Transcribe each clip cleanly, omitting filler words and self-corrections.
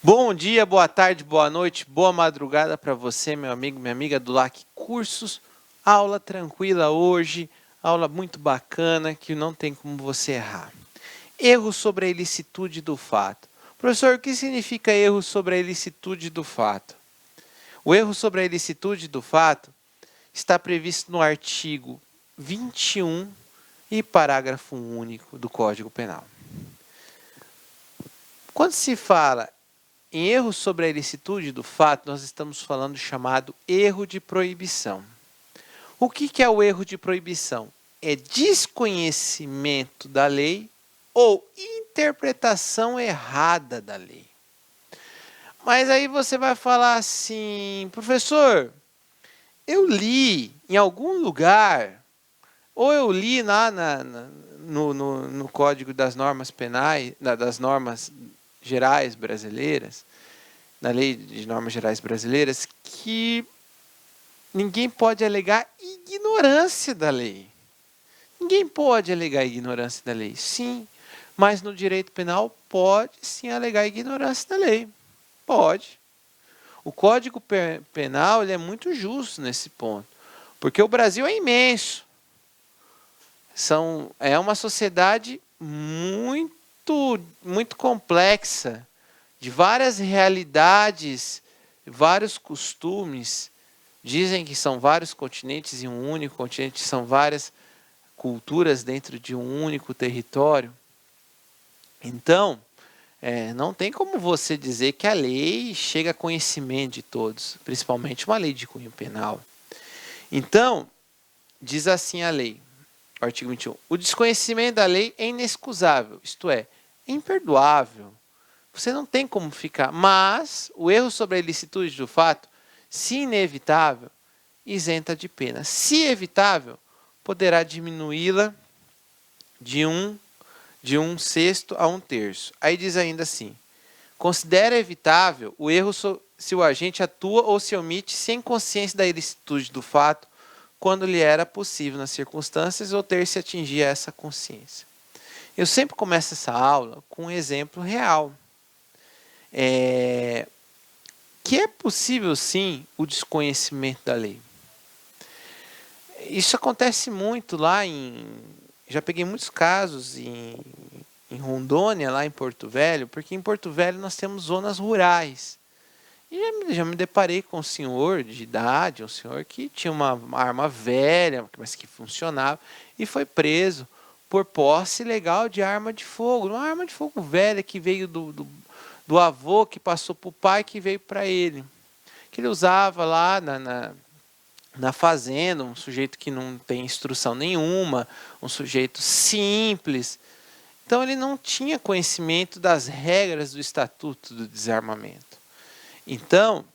Bom dia, boa tarde, boa noite, boa madrugada para você, meu amigo, minha amiga do LAC Cursos. Aula tranquila hoje, aula muito bacana que não tem como você errar. Erro sobre a ilicitude do fato. Professor, o que significa erro sobre a ilicitude do fato? O erro sobre a ilicitude do fato está previsto no artigo 21 e parágrafo único do Código Penal. Quando se fala em erro sobre a ilicitude do fato, nós estamos falando do chamado erro de proibição. O que é o erro de proibição? É desconhecimento da lei ou interpretação errada da lei. Mas aí você vai falar assim, professor, eu li em algum lugar, ou eu li lá no Código das Normas Penais, das Normas Gerais Brasileiras, na Lei de Normas Gerais Brasileiras, que ninguém pode alegar ignorância da lei. Ninguém pode alegar ignorância da lei, sim, mas no direito penal pode sim alegar ignorância da lei. Pode. O Código Penal ele é muito justo nesse ponto, porque o Brasil é imenso. É uma sociedade muito complexa, de várias realidades, vários costumes. Dizem que são vários continentes em um único continente, são várias culturas dentro de um único território. Então, não tem como você dizer que a lei chega a conhecimento de todos, principalmente uma lei de cunho penal. Então, diz assim a lei, artigo 21, o desconhecimento da lei é inexcusável, isto é imperdoável. Você não tem como ficar, mas o erro sobre a ilicitude do fato, se inevitável, isenta de pena. Se evitável, poderá diminuí-la de um sexto a um terço. Aí diz ainda assim, considera evitável o erro se o agente atua ou se omite sem consciência da ilicitude do fato, quando lhe era possível nas circunstâncias ou ter se atingir a essa consciência. Eu sempre começo essa aula com um exemplo real. Que é possível sim o desconhecimento da lei. Isso acontece muito lá já peguei muitos casos em Rondônia, lá em Porto Velho, porque em Porto Velho nós temos zonas rurais. E já me deparei com um senhor de idade, um senhor que tinha uma arma velha, mas que funcionava, e foi preso por posse ilegal de arma de fogo. Uma arma de fogo velha que veio do avô, que passou para o pai, que veio para ele. Que ele usava lá na fazenda, um sujeito que não tem instrução nenhuma, um sujeito simples. Então ele não tinha conhecimento das regras do Estatuto do Desarmamento. Então,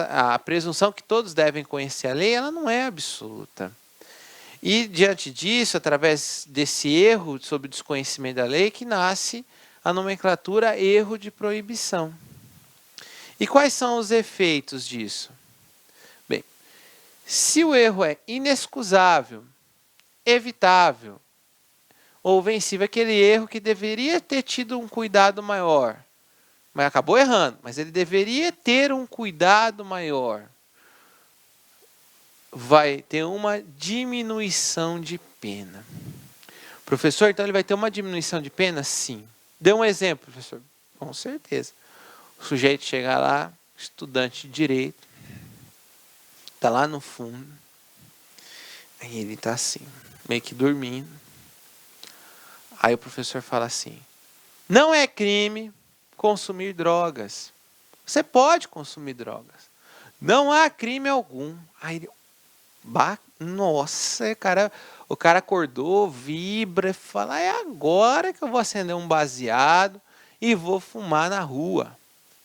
a presunção que todos devem conhecer a lei, ela não é absoluta. E diante disso, através desse erro sobre o desconhecimento da lei, que nasce a nomenclatura erro de proibição. E quais são os efeitos disso? Bem, se o erro é inexcusável, evitável ou vencível, aquele erro que deveria ter tido um cuidado maior, mas acabou errando, mas ele deveria ter um cuidado maior, vai ter uma diminuição de pena. Professor, então ele vai ter uma diminuição de pena? Sim. Dê um exemplo, professor. Com certeza. O sujeito chega lá, estudante de direito, está lá no fundo, aí ele está assim, meio que dormindo. Aí o professor fala assim, não é crime consumir drogas. Você pode consumir drogas. Não há crime algum. Aí ele, nossa, o cara acordou, vibra e fala, é agora que eu vou acender um baseado e vou fumar na rua.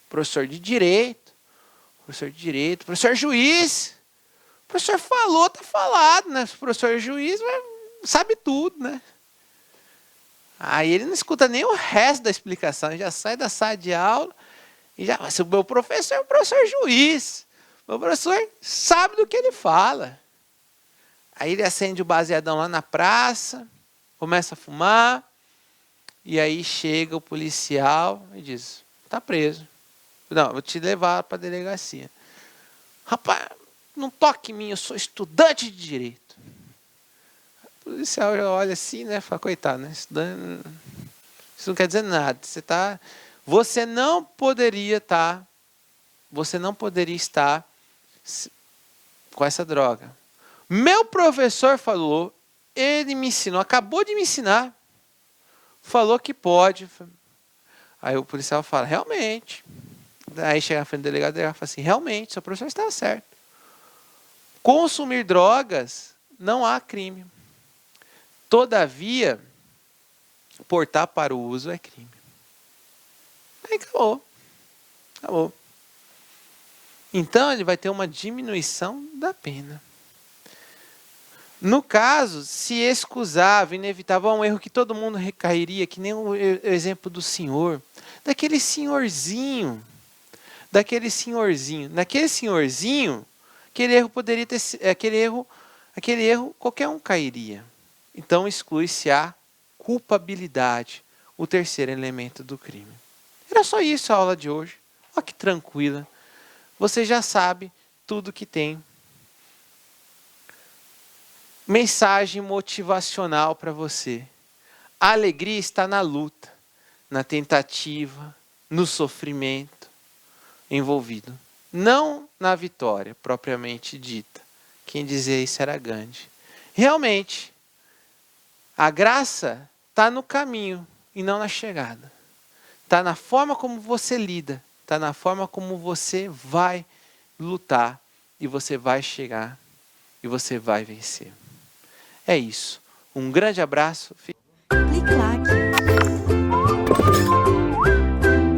Professor de direito, professor juiz. O professor falou, tá falado, né? O professor juiz sabe tudo, né? Aí ele não escuta nem o resto da explicação, já sai da sala de aula e já, mas o meu professor é o professor juiz. O meu professor sabe do que ele fala. Aí ele acende o baseadão lá na praça, começa a fumar, e aí chega o policial e diz, tá preso. Não, vou te levar para a delegacia. Rapaz, não toque em mim, eu sou estudante de direito. O policial já olha assim, né? Fala, coitado, né? Estudante, isso não quer dizer nada. Você não poderia estar com essa droga. Meu professor falou, ele me ensinou, acabou de me ensinar, falou que pode. Aí o policial fala, realmente. Aí chega na frente do delegado, o delegado fala assim, realmente, seu professor está certo. Consumir drogas não há crime. Todavia, portar para o uso é crime. Aí acabou. Acabou. Então ele vai ter uma diminuição da pena. No caso, se excusava, inevitável, um erro que todo mundo recairia, que nem o exemplo do senhor, daquele senhorzinho, aquele erro poderia ter aquele erro qualquer um cairia. Então exclui-se a culpabilidade, o terceiro elemento do crime. Era só isso a aula de hoje. Olha que tranquila. Você já sabe tudo que tem. Mensagem motivacional para você. A alegria está na luta, na tentativa, no sofrimento envolvido. Não na vitória propriamente dita. Quem dizia isso era Gandhi. Realmente, a graça está no caminho e não na chegada. Está na forma como você lida. Está na forma como você vai lutar. E você vai chegar. E você vai vencer. É isso. Um grande abraço. Clique lá